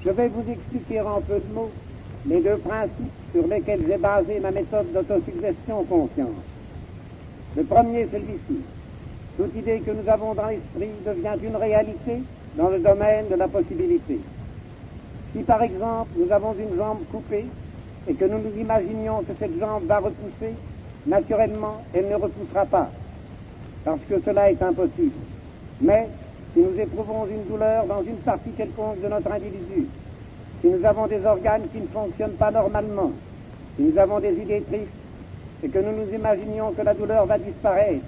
Je vais vous expliquer en peu de mots les deux principes sur lesquels j'ai basé ma méthode d'autosuggestion consciente. Le premier, celui-ci. Toute idée que nous avons dans l'esprit devient une réalité dans le domaine de la possibilité. Si par exemple nous avons une jambe coupée et que nous nous imaginions que cette jambe va repousser, naturellement elle ne repoussera pas, parce que cela est impossible. Mais si nous éprouvons une douleur dans une partie quelconque de notre individu, si nous avons des organes qui ne fonctionnent pas normalement, si nous avons des idées tristes et que nous nous imaginions que la douleur va disparaître,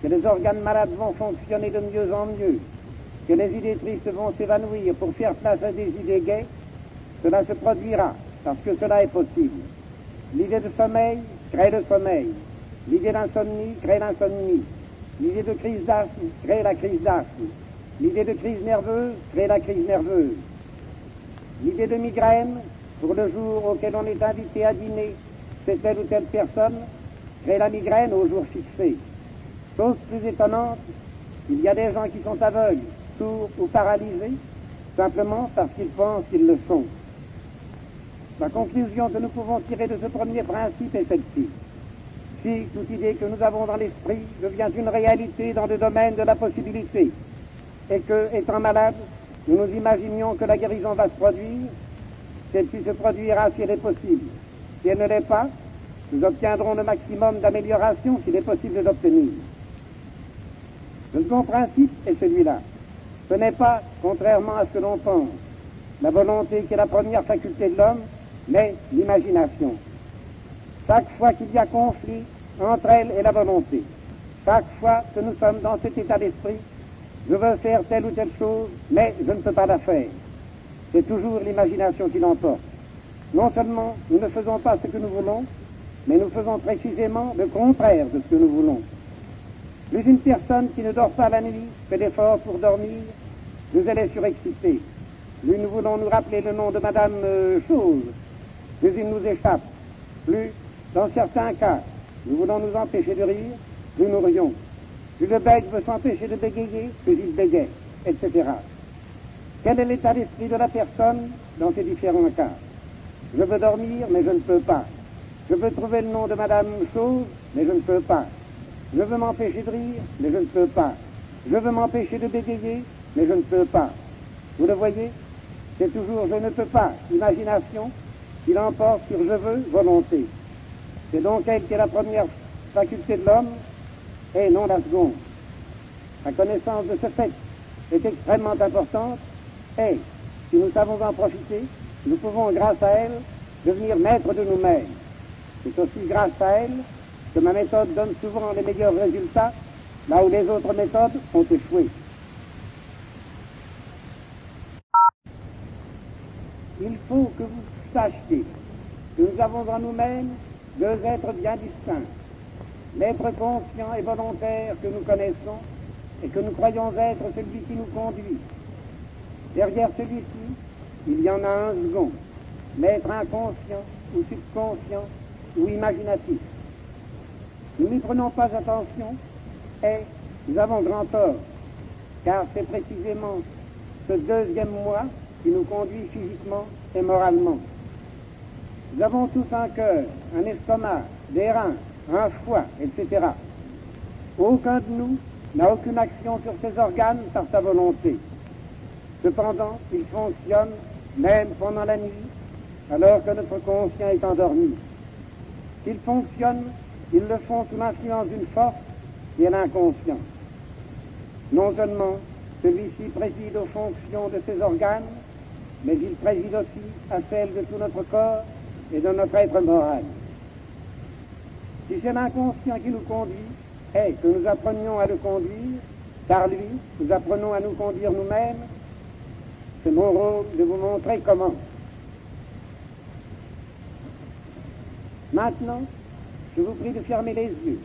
que les organes malades vont fonctionner de mieux en mieux, que les idées tristes vont s'évanouir pour faire place à des idées gaies, cela se produira, parce que cela est possible. L'idée de sommeil crée le sommeil. L'idée d'insomnie crée l'insomnie. L'idée de crise d'asthme crée la crise d'asthme. L'idée de crise nerveuse crée la crise nerveuse. L'idée de migraine, pour le jour auquel on est invité à dîner, c'est telle ou telle personne, crée la migraine au jour fixé. Chose plus étonnante, il y a des gens qui sont aveugles, sourds ou paralysés, simplement parce qu'ils pensent qu'ils le sont. La conclusion que nous pouvons tirer de ce premier principe est celle-ci. Si toute idée que nous avons dans l'esprit devient une réalité dans le domaine de la possibilité, et que, étant malade, nous nous imaginions que la guérison va se produire, celle-ci se produira si elle est possible. Si elle ne l'est pas, nous obtiendrons le maximum d'amélioration s'il est possible d'obtenir. Le second principe est celui-là. Ce n'est pas, contrairement à ce que l'on pense, la volonté qui est la première faculté de l'homme, mais l'imagination. Chaque fois qu'il y a conflit entre elle et la volonté, chaque fois que nous sommes dans cet état d'esprit, je veux faire telle ou telle chose, mais je ne peux pas la faire. C'est toujours l'imagination qui l'emporte. Non seulement nous ne faisons pas ce que nous voulons, mais nous faisons précisément le contraire de ce que nous voulons. Plus une personne qui ne dort pas la nuit fait d'efforts pour dormir, plus elle est surexcitée. Plus nous voulons nous rappeler le nom de Madame Chose, plus il nous échappe. Plus, dans certains cas, nous voulons nous empêcher de rire, plus nous rions. Plus le bègue veut s'empêcher de bégayer, plus il bégaye, etc. Quel est l'état d'esprit de la personne dans ces différents cas? Je veux dormir, mais je ne peux pas. Je veux trouver le nom de Madame Chose, mais je ne peux pas. Je veux m'empêcher de rire, mais je ne peux pas. Je veux m'empêcher de bégayer, mais je ne peux pas. Vous le voyez? C'est toujours je ne peux pas, imagination, qui l'emporte sur je veux, volonté. C'est donc elle qui est la première faculté de l'homme, et non la seconde. La connaissance de ce fait est extrêmement importante, et si nous savons en profiter, nous pouvons, grâce à elle, devenir maîtres de nous-mêmes. C'est aussi grâce à elle que ma méthode donne souvent les meilleurs résultats, là où les autres méthodes ont échoué. Il faut que vous sachiez que nous avons en nous-mêmes deux êtres bien distincts. L'être conscient et volontaire que nous connaissons et que nous croyons être celui qui nous conduit. Derrière celui-ci, il y en a un second, l'être inconscient ou subconscient ou imaginatif. Nous n'y prenons pas attention et nous avons grand tort, car c'est précisément ce deuxième moi qui nous conduit physiquement et moralement. Nous avons tous un cœur, un estomac, des reins, un foie, etc. Aucun de nous n'a aucune action sur ces organes par sa volonté. Cependant, ils fonctionnent même pendant la nuit, alors que notre conscient est endormi. S'ils fonctionnent, ils le font sous l'influence d'une force qui est l'inconscient. Non seulement celui-ci préside aux fonctions de ces organes, mais il préside aussi à celles de tout notre corps et de notre être moral. Si c'est l'inconscient qui nous conduit, et que nous apprenions à le conduire, par lui, nous apprenons à nous conduire nous-mêmes, c'est mon rôle de vous montrer comment. Maintenant, je vous prie de fermer les yeux,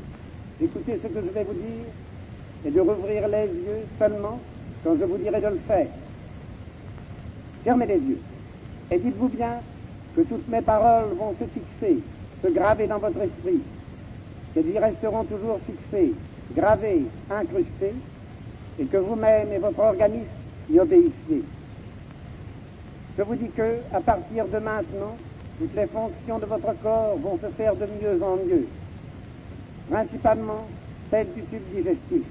d'écouter ce que je vais vous dire, et de rouvrir les yeux seulement quand je vous dirai de le faire. Fermez les yeux, et dites-vous bien que toutes mes paroles vont se fixer, se graver dans votre esprit, qu'elles y resteront toujours fixées, gravées, incrustées, et que vous-même et votre organisme y obéissiez. je vous dis que, à partir de maintenant, toutes les fonctions de votre corps vont se faire de mieux en mieux, principalement celles du tube digestif.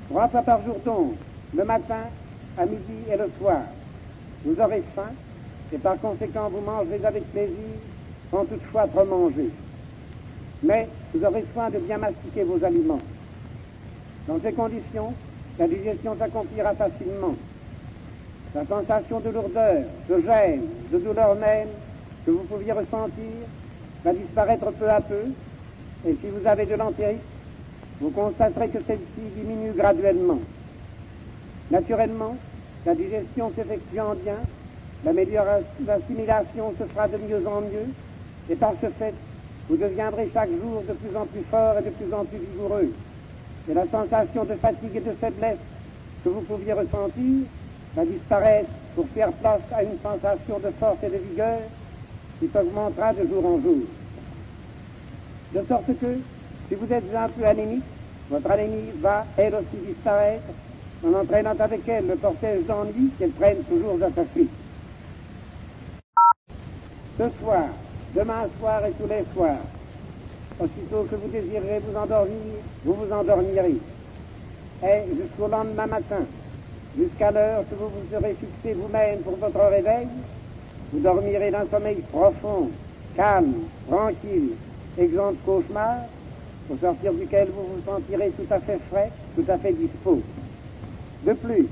3 fois par jour donc, le matin, à midi et le soir, vous aurez faim et par conséquent vous mangerez avec plaisir sans toutefois trop manger. Mais vous aurez soin de bien mastiquer vos aliments. Dans ces conditions, la digestion s'accomplira facilement. La sensation de lourdeur, de gêne, de douleur même que vous pouviez ressentir va disparaître peu à peu, et si vous avez de l'entérite, vous constaterez que celle-ci diminue graduellement. Naturellement, la digestion s'effectuant bien, l'assimilation se fera de mieux en mieux, et par ce fait, vous deviendrez chaque jour de plus en plus fort et de plus en plus vigoureux. Et la sensation de fatigue et de faiblesse que vous pouviez ressentir va disparaître pour faire place à une sensation de force et de vigueur qui s'augmentera de jour en jour. De sorte que, si vous êtes un peu anémique, votre anémie va, elle aussi, disparaître, en entraînant avec elle le cortège d'ennui qu'elle traîne toujours à sa suite. Ce soir, demain soir et tous les soirs, aussitôt que vous désirerez vous endormir, vous vous endormirez. Et jusqu'au lendemain matin, jusqu'à l'heure que vous vous serez fixé vous-même pour votre réveil, vous dormirez d'un sommeil profond, calme, tranquille, exempt de cauchemar, au sortir duquel vous vous sentirez tout à fait frais, tout à fait dispos. De plus,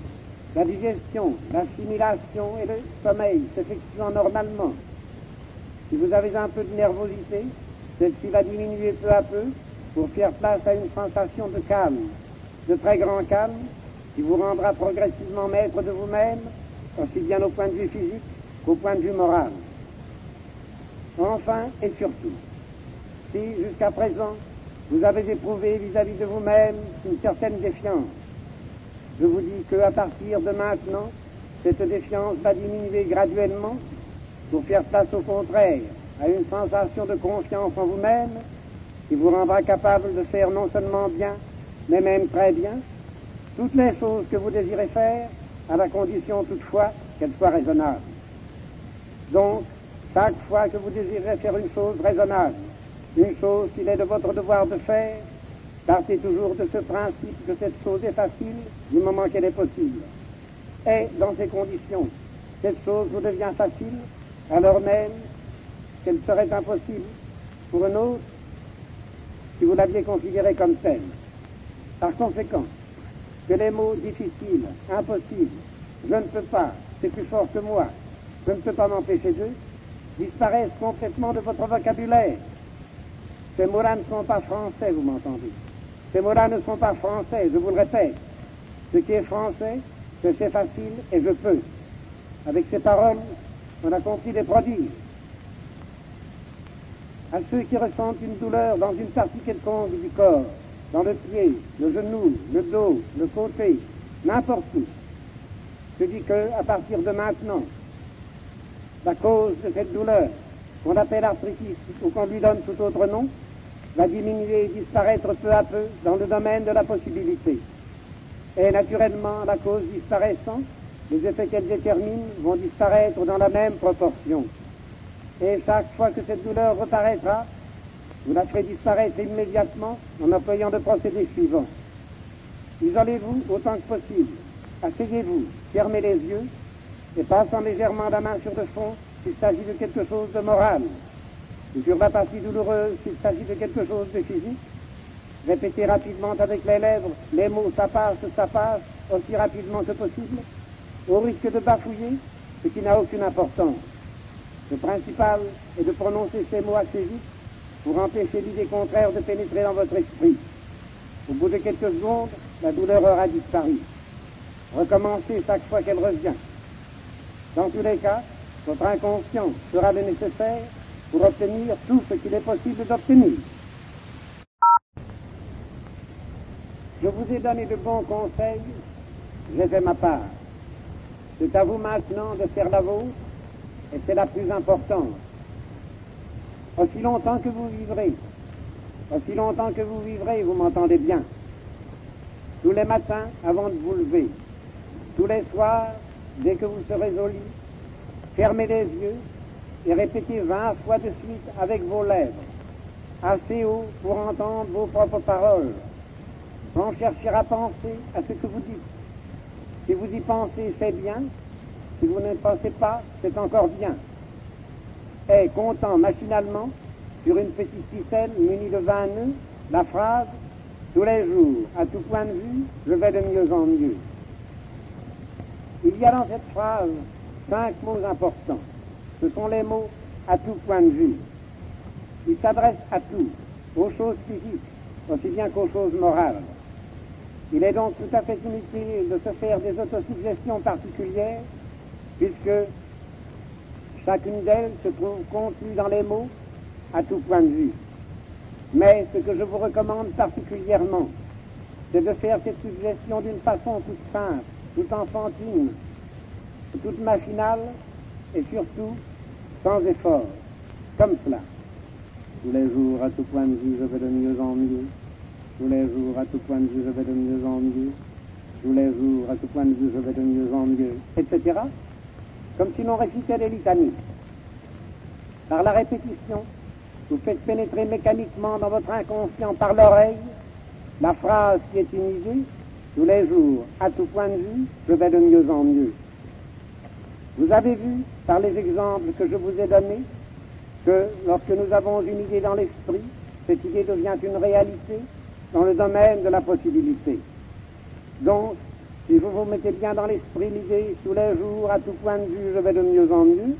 la digestion, l'assimilation et le sommeil s'effectuant normalement. Si vous avez un peu de nervosité, celle-ci va diminuer peu à peu pour faire place à une sensation de calme, de très grand calme, qui vous rendra progressivement maître de vous-même, aussi bien au point de vue physique qu'au point de vue moral. Enfin et surtout, si jusqu'à présent vous avez éprouvé vis-à-vis de vous-même une certaine défiance, je vous dis qu'à partir de maintenant, cette défiance va diminuer graduellement pour faire place au contraire à une sensation de confiance en vous-même qui vous rendra capable de faire non seulement bien, mais même très bien, toutes les choses que vous désirez faire, à la condition toutefois qu'elles soient raisonnables. Donc, chaque fois que vous désirez faire une chose raisonnable, une chose qu'il est de votre devoir de faire, partez toujours de ce principe que cette chose est facile du moment qu'elle est possible. Et, dans ces conditions, cette chose vous devient facile, alors même qu'elle serait impossible pour une autre si vous l'aviez considérée comme telle. Par conséquent, que les mots difficiles, impossibles, je ne peux pas, c'est plus fort que moi, je ne peux pas m'empêcher d'eux, disparaissent complètement de votre vocabulaire. Ces mots-là ne sont pas français, vous m'entendez. Ces mots-là ne sont pas français, je vous le répète. Ce qui est français, c'est facile et je peux. Avec ces paroles, on a compris des prodiges. À ceux qui ressentent une douleur dans une partie quelconque du corps, dans le pied, le genou, le dos, le côté, n'importe où, je dis que, à partir de maintenant, la cause de cette douleur, qu'on appelle arthritis ou qu'on lui donne tout autre nom, va diminuer et disparaître peu à peu dans le domaine de la possibilité. Et naturellement, la cause disparaissant, les effets qu'elle détermine vont disparaître dans la même proportion. Et chaque fois que cette douleur reparaîtra, vous la ferez disparaître immédiatement en employant le procédé suivant. Isolez-vous autant que possible. Asseyez-vous, fermez les yeux et passant légèrement la main sur le front s'il s'agit de quelque chose de moral. Et sur la partie douloureuse s'il s'agit de quelque chose de physique. Répétez rapidement avec les lèvres les mots ça passe, aussi rapidement que possible, au risque de bafouiller, ce qui n'a aucune importance. Le principal est de prononcer ces mots assez vite pour empêcher l'idée contraire de pénétrer dans votre esprit. Au bout de quelques secondes, la douleur aura disparu. Recommencez chaque fois qu'elle revient. Dans tous les cas, votre inconscient fera le nécessaire pour obtenir tout ce qu'il est possible d'obtenir. Je vous ai donné de bons conseils, j'ai fait ma part. C'est à vous maintenant de faire la vôtre, et c'est la plus importante. Aussi longtemps que vous vivrez, vous m'entendez bien. Tous les matins, avant de vous lever, tous les soirs, dès que vous serez au lit, Fermez les yeux et répétez 20 fois de suite avec vos lèvres, assez haut pour entendre vos propres paroles, sans chercher à penser à ce que vous dites. Si vous y pensez, c'est bien. Si vous ne pensez pas, c'est encore bien. Et comptant machinalement sur une petite ficelle munie de 20 nœuds, la phrase « Tous les jours, à tout point de vue, je vais de mieux en mieux ». Il y a dans cette phrase 5 mots importants. Ce sont les mots « à tout point de vue ». Ils s'adressent à tout, aux choses physiques, aussi bien qu'aux choses morales. Il est donc tout à fait inutile de se faire des autosuggestions particulières, puisque chacune d'elles se trouve contenue dans les mots « à tout point de vue ». Mais ce que je vous recommande particulièrement, c'est de faire cette suggestion d'une façon toute simple, toute enfantine, toute machinale, et surtout sans effort, comme cela. Tous les jours, à tout point de vue, je vais de mieux en mieux. Tous les jours, à tout point de vue, je vais de mieux en mieux. Tous les jours, à tout point de vue, je vais de mieux en mieux, etc. Comme si l'on récitait des litanies. Par la répétition, vous faites pénétrer mécaniquement dans votre inconscient par l'oreille la phrase qui est une idée. Tous les jours, à tout point de vue, je vais de mieux en mieux. Vous avez vu, par les exemples que je vous ai donnés, que lorsque nous avons une idée dans l'esprit, cette idée devient une réalité dans le domaine de la possibilité. Donc, si vous vous mettez bien dans l'esprit l'idée « tous les jours, à tout point de vue, je vais de mieux en mieux »,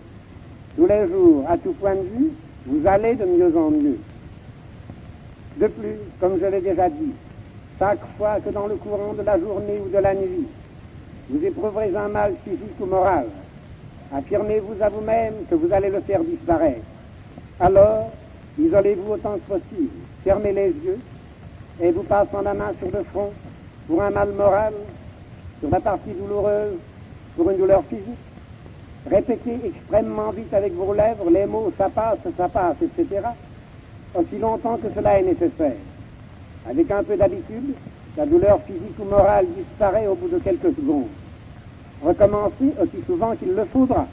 tous les jours, à tout point de vue, vous allez de mieux en mieux. De plus, comme je l'ai déjà dit, chaque fois que dans le courant de la journée ou de la nuit, vous éprouverez un mal physique ou moral, affirmez-vous à vous-même que vous allez le faire disparaître. Alors, isolez-vous autant que possible, fermez les yeux, et vous passant la main sur le front pour un mal moral, sur la partie douloureuse, pour une douleur physique. Répétez extrêmement vite avec vos lèvres les mots « ça passe, etc. » aussi longtemps que cela est nécessaire. Avec un peu d'habitude, la douleur physique ou morale disparaît au bout de quelques secondes. Recommencez aussi souvent qu'il le faudra.